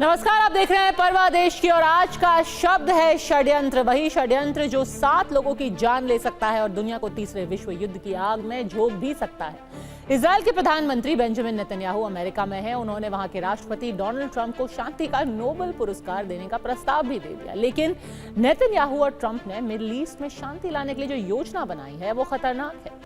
नमस्कार, आप देख रहे हैं परवा देश की और आज का शब्द है षड्यंत्र। वही षड्यंत्र जो 7 लोगों की जान ले सकता है और दुनिया को तीसरे विश्व युद्ध की आग में झोंक भी सकता है। इजराइल के प्रधानमंत्री बेंजामिन नेतन्याहू अमेरिका में हैं। उन्होंने वहां के राष्ट्रपति डोनाल्ड ट्रंप को शांति का नोबेल पुरस्कार देने का प्रस्ताव भी दे दिया। लेकिन नेतन्याहू और ट्रंप ने मिडिल ईस्ट में शांति लाने के लिए जो योजना बनाई है वो खतरनाक है।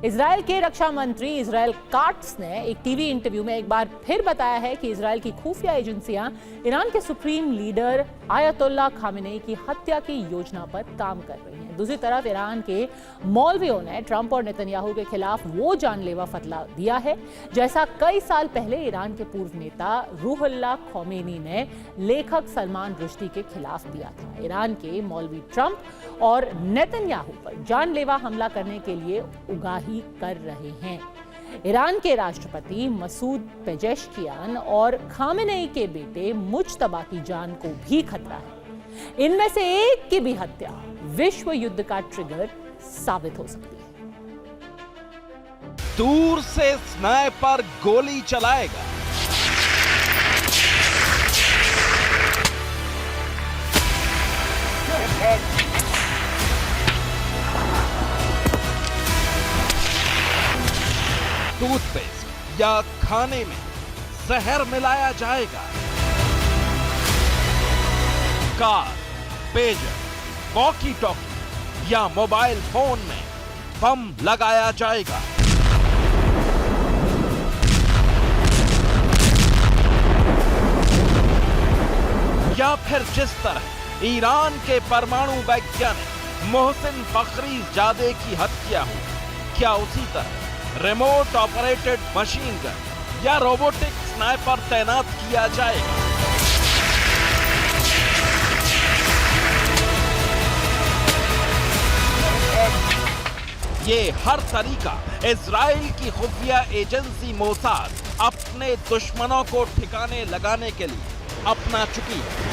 इजराइल के रक्षा मंत्री इजराइल काट्स ने एक टीवी इंटरव्यू में एक बार फिर बताया है कि इजराइल की खुफिया एजेंसियां ईरान के सुप्रीम लीडर आयतुल्लाह खामेनेई की हत्या की योजना पर काम कर रही हैं। दूसरी तरफ ईरान के मौलवियों ने ट्रंप और नेतन्याहू के खिलाफ वो जानलेवा फतवा दिया है जैसा कई साल पहले ईरान के पूर्व नेता रूहुल्लाह खौमेनी ने लेखक सलमान रुश्दी के खिलाफ दिया था। ईरान के मौलवी ट्रंप और नेतन्याहू पर जानलेवा हमला करने के लिए उगाही कर रहे हैं। ईरान के राष्ट्रपति मसूद पेजेश्कियान और खामेनेई के बेटे मुज्तबा की जान को भी खतरा है। इनमें से एक की भी हत्या विश्व युद्ध का ट्रिगर साबित हो सकती है। दूर से स्नाइपर गोली चलाएगा, टूथपेस्ट या खाने में जहर मिलाया जाएगा, कार, पेजर, वॉकी टॉकी या मोबाइल फोन में बम लगाया जाएगा। या फिर जिस तरह ईरान के परमाणु वैज्ञानिक मोहसिन फखरीजादे की हत्या हुई, क्या उसी तरह रिमोट ऑपरेटेड मशीन गन या रोबोटिक स्नाइपर तैनात किया जाएगा? ये हर तरीका इजराइल की खुफिया एजेंसी मोसाद अपने दुश्मनों को ठिकाने लगाने के लिए अपना चुकी है।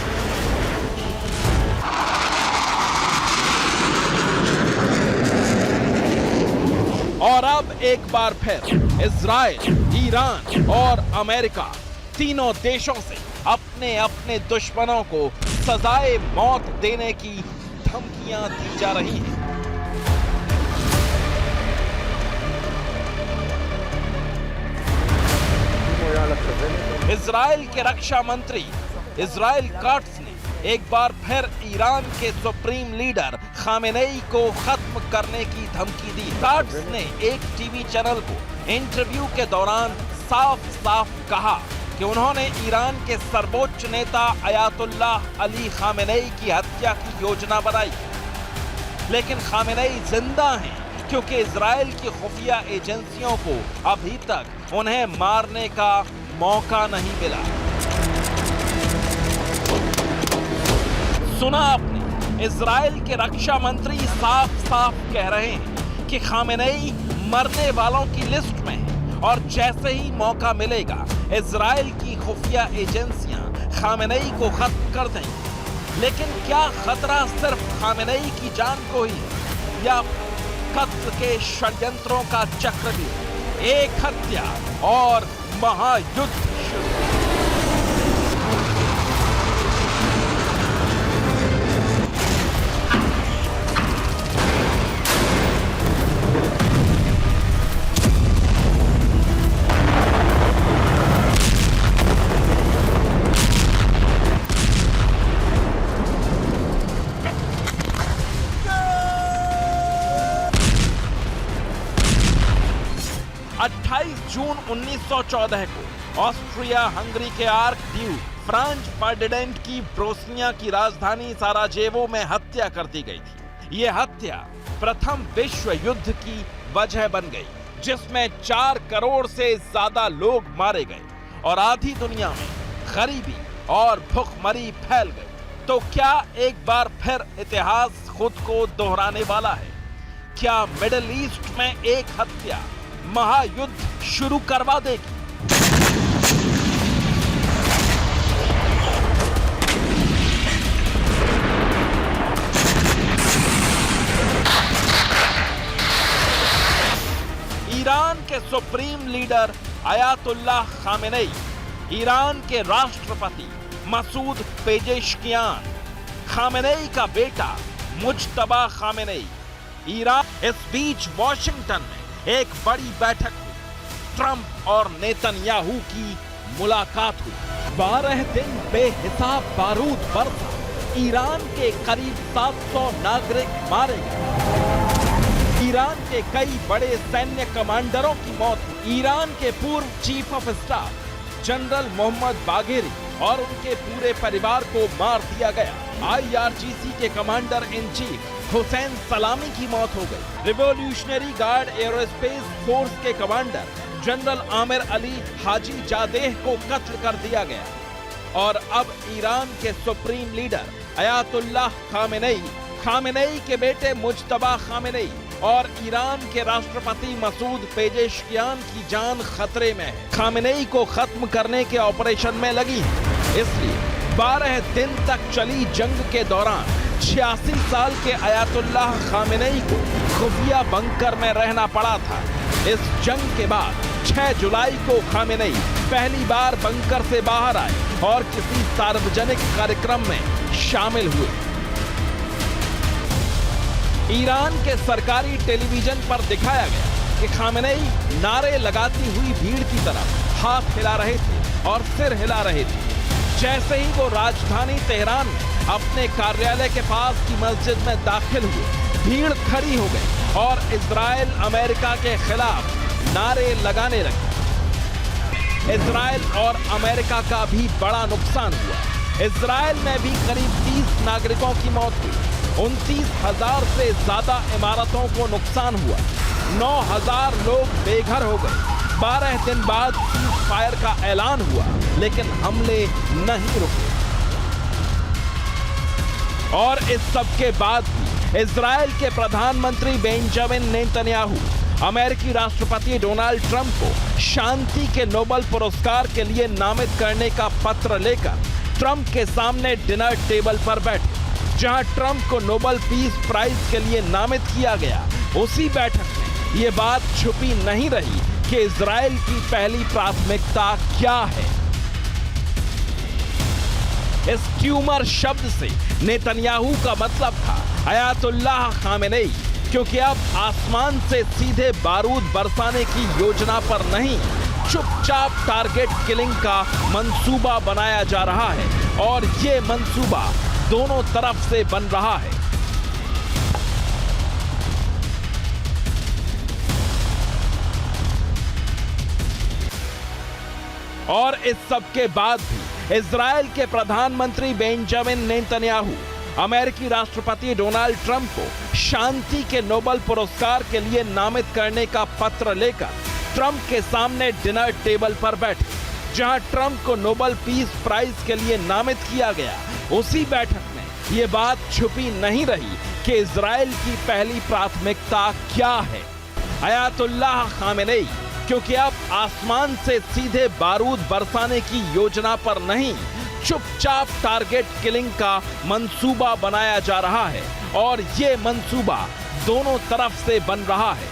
और अब एक बार फिर इजराइल, ईरान और अमेरिका तीनों देशों से अपने अपने दुश्मनों को सजाए मौत देने की धमकियां दी जा रही हैं। इजराइल के रक्षा मंत्री इजराइल काट्स ने एक बार फिर ईरान के सुप्रीम लीडर खामेनेई को खत्म करने की धमकी दी। काट्स ने एक टीवी चैनल को इंटरव्यू के दौरान साफ साफ कहा कि उन्होंने ईरान के सर्वोच्च नेता आयतुल्लाह अली खामेनेई की हत्या की योजना बनाई, लेकिन खामेनेई जिंदा हैं क्योंकि इजराइल की खुफिया एजेंसियों को अभी तक उन्हें मारने का मौका नहीं मिला। सुना आपने, इजराइल के रक्षा मंत्री साफ साफ कह रहे हैं कि खामेनेई मरने वालों की लिस्ट में है और जैसे ही मौका मिलेगा इजराइल की खुफिया एजेंसियां खामेनेई को खत्म कर देंगी। लेकिन क्या खतरा सिर्फ खामेनेई की जान को ही है या कत्ल के षड्यंत्रों का चक्र भी? एक हत्या और महायुद्ध शुरू। जून 1914 को ऑस्ट्रिया हंगरी के आर्क ड्यूक फ्रांज फर्डिनेंड की बोस्निया की राजधानी साराजेवो में हत्या कर दी गई थी। यह हत्या प्रथम विश्व युद्ध की वजह बन गई, जिसमें 4 करोड़ से ज्यादा लोग मारे गए और आधी दुनिया में गरीबी और भुखमरी फैल गई। तो क्या एक बार फिर इतिहास खुद को दोहराने वाला है? क्या मिडिल ईस्ट में एक हत्या महायुद्ध शुरू करवा देगी? ईरान के supreme leader Ayatollah Khamenei Iran के राष्ट्रपति मसूद पेजेश्कियान, खामेनेई का बेटा मुज्तबा खामेनेई। ईरान। इस बीच वॉशिंगटन में एक बड़ी बैठक हुई। ट्रंप और नेतन्याहू की मुलाकात हुई। 12 दिन बेहिसाब बारूद बरसा। ईरान के करीब 700 नागरिक मारे गए। ईरान के कई बड़े सैन्य कमांडरों की मौत। ईरान के पूर्व chief of staff general Mohammad Bagheri और उनके पूरे परिवार को मार दिया गया। IRGC के कमांडर इन चीफ हुसैन सलामी की मौत हो गई। रिवॉल्यूशनरी गार्ड एरोस्पेस फोर्स के कमांडर जनरल आमिर अली हाजी जादेह को कत्ल कर दिया गया। और अब ईरान के सुप्रीम लीडर अयातुल्लाह खामेनेई के बेटे मुज्तबा खामेनेई और ईरान के राष्ट्रपति मसूद पेजेश्कियान की जान खतरे में है। खामेनेई को खत्म करने के ऑपरेशन में लगी है। इसलिए 12 दिन तक चली जंग के दौरान 86 साल के अयातुल्लाह खामेनेई को खुफिया बंकर में रहना पड़ा था। इस जंग के बाद 6 जुलाई को खामेनेई पहली बार बंकर से बाहर आए और किसी सार्वजनिक कार्यक्रम में शामिल हुए। ईरान के सरकारी टेलीविजन पर दिखाया गया कि खामेनेई नारे लगाती हुई भीड़ की तरफ हाथ हिला रहे थे और सिर हिला रहे थे। जैसे ही वो राजधानी तेहरान में अपने कार्यालय के पास की मस्जिद में दाखिल हुए, भीड़ खड़ी हो गई और इजराइल अमेरिका के खिलाफ नारे लगाने लगे। इजराइल और अमेरिका का भी बड़ा नुकसान हुआ। इजराइल में भी करीब 30 नागरिकों की मौत हुई। 29,000 से ज्यादा इमारतों को नुकसान हुआ। 9,000 लोग बेघर हो गए। 12 दिन बाद सीज फायर का ऐलान हुआ, लेकिन हमले नहीं रुके। और इस सब के बाद भी इजराइल के प्रधानमंत्री बेंजामिन नेतन्याहू अमेरिकी राष्ट्रपति डोनाल्ड ट्रंप को शांति के नोबेल पुरस्कार के लिए नामित करने का पत्र लेकर ट्रंप के सामने डिनर टेबल पर बैठे। जहां ट्रंप को नोबेल पीस प्राइज के लिए नामित किया गया, उसी बैठक में ये बात छुपी नहीं रही कि इजराइल की पहली प्राथमिकता क्या है। इस ट्यूमर शब्द से नेतन्याहू का मतलब था अयातुल्लाह खामेनेई, क्योंकि अब आसमान से सीधे बारूद बरसाने की योजना पर नहीं, चुपचाप टारगेट किलिंग का मंसूबा बनाया जा रहा है। और ये मंसूबा दोनों तरफ से बन रहा है। और इस सब के बाद भी इजराइल के प्रधानमंत्री बेंजामिन नेतन्याहू अमेरिकी राष्ट्रपति डोनाल्ड ट्रंप को शांति के नोबेल पुरस्कार के लिए नामित करने का पत्र लेकर ट्रंप के सामने डिनर टेबल पर बैठे। जहां ट्रंप को नोबेल पीस प्राइज के लिए नामित किया गया, उसी बैठक में ये बात छुपी नहीं रही कि इजराइल की पहली प्राथमिकता क्या है। अयातुल्लाह खामेनेई, क्योंकि अब आसमान से सीधे बारूद बरसाने की योजना पर नहीं, चुपचाप टारगेट किलिंग का मंसूबा बनाया जा रहा है। और ये मंसूबा दोनों तरफ से बन रहा है।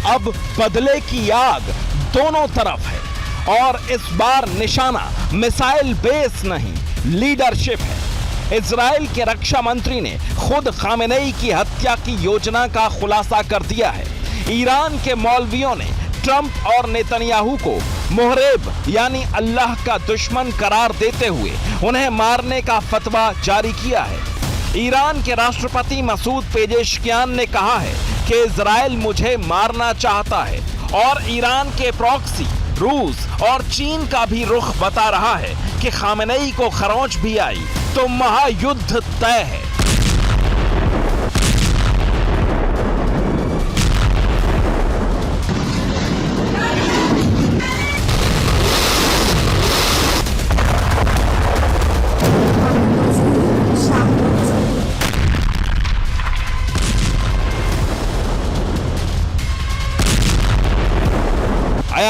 अब बदले की आग दोनों तरफ है और इस बार निशाना मिसाइल बेस नहीं, लीडरशिप है। इजराइल के रक्षा मंत्री ने खुद खामेनेई की हत्या की योजना का खुलासा कर दिया है। ईरान के मौलवियों ने ट्रंप और नेतन्याहू को मुहरेब यानी अल्लाह का दुश्मन करार देते हुए उन्हें मारने का फतवा जारी किया है। ईरान के राष्ट्रपति मसूद पेजेश्कियान ने कहा है कि इजराइल मुझे मारना चाहता है और ईरान के प्रॉक्सी रूस और चीन का भी रुख बता रहा है कि खामेनेई को खरोंच भी आई तो महायुद्ध तय है।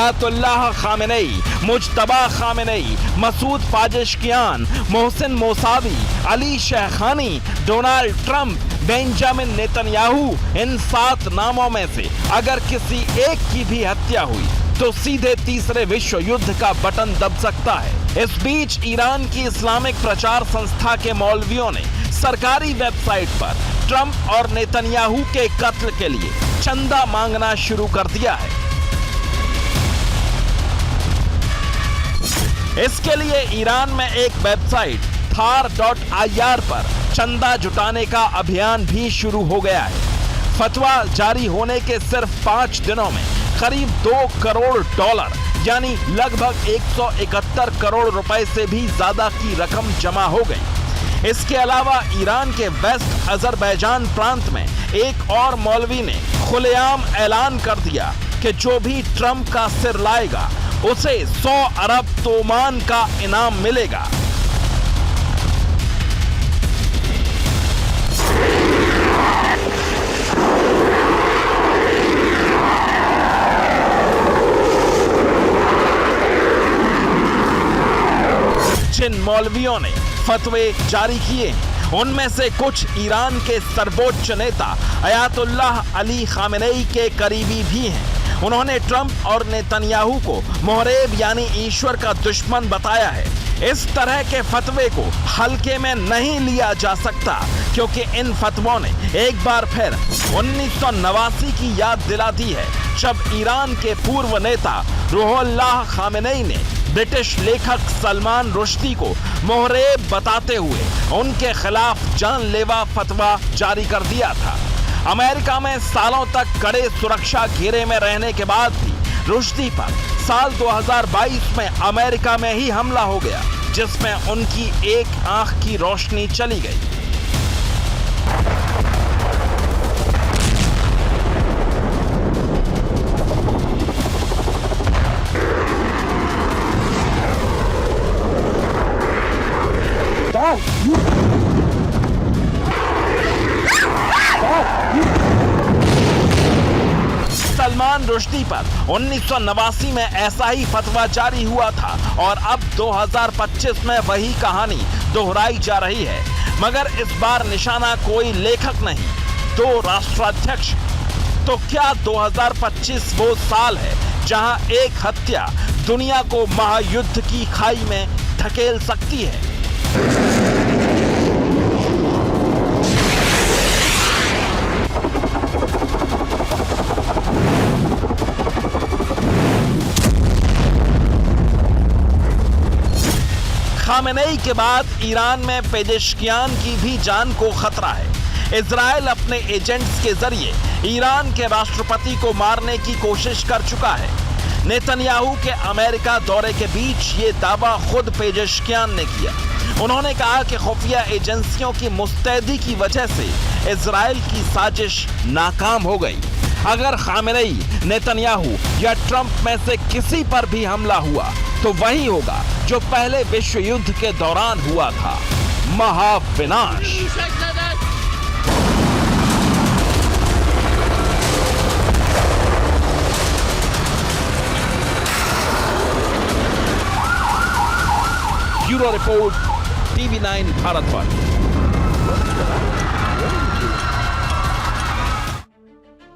Ayatollah Khamenei, Mojtaba Khamenei, Masoud Pezeshkian, Mohsen Mousavi, Ali Shahkhani, Donald Trump, Benjamin Netanyahu, इन 7 नामों में से अगर किसी एक की भी हत्या हुई तो सीधे तीसरे विश्व युद्ध का बटन दब सकता है। इस बीच ईरान की इस्लामिक प्रचार संस्था के मौलवियों ने सरकारी वेबसाइट पर ट्रंप और नेतन्याहू के कत्ल के लिए चंदा मांगना शुरू कर दिया है। इसके लिए ईरान में एक वेबसाइट thar.ir पर चंदा जुटाने का अभियान भी शुरू हो गया है। फतवा जारी होने के सिर्फ 5 दिनों में करीब $2 करोड़ यानी लगभग 171 करोड़ रुपए से भी ज्यादा की रकम जमा हो गई। इसके अलावा ईरान के वेस्ट अजरबैजान प्रांत में एक और मौलवी ने खुलेआम ऐलान कर दिया कि जो भी ट्रंप का सिर लाएगा उसे 100 अरब तोमान का इनाम मिलेगा। जिन मौलवियों ने फतवे जारी किए हैं उनमें से कुछ ईरान के सर्वोच्च नेता अयातुल्लाह अली खामेनेई के करीबी भी हैं। उन्होंने ट्रंप और नेतन्याहू को मोहरेब यानी ईश्वर का दुश्मन बताया है। इस तरह के फतवे को हल्के में नहीं लिया जा सकता क्योंकि इन फतवों ने एक बार फिर 1989 की याद दिला दी है जब ईरान के पूर्व नेता रूहुल्लाह खामेनेई ने ब्रिटिश लेखक सलमान रुश्दी को मोहरेब बताते हुए उनके खिलाफ जानलेवा फतवा जारी कर दिया था। अमेरिका में सालों तक कड़े सुरक्षा घेरे में रहने के बाद भी रुश्दी पर साल 2022 में अमेरिका में ही हमला हो गया जिसमें उनकी एक आंख की रोशनी चली गई। सलमान रुश्दी पर 1989 में ऐसा ही फतवा जारी हुआ था और अब 2025 में वही कहानी दोहराई जा रही है, मगर इस बार निशाना कोई लेखक नहीं, 2 राष्ट्राध्यक्ष। तो क्या 2025 वो साल है जहां एक हत्या दुनिया को महायुद्ध की खाई में धकेल सकती है? खामेनेई के बाद ईरान में पेजेशकियान की भी जान को खतरा है। इजराइल अपने एजेंट्स के जरिए ईरान के राष्ट्रपति को मारने की कोशिश कर चुका है। नेतन्याहू के अमेरिका दौरे के बीच ये दावा खुद पेजेशकियान ने किया। उन्होंने कहा कि खुफिया एजेंसियों की मुस्तैदी की वजह से इजराइल की साजिश नाकाम हो गई। अगर खामेनेई, नेतन्याहू या ट्रंप में से किसी पर भी हमला हुआ तो वही होगा जो पहले विश्व युद्ध के दौरान हुआ था, महाविनाश। Bureau report, TV9 Bharatvarsh.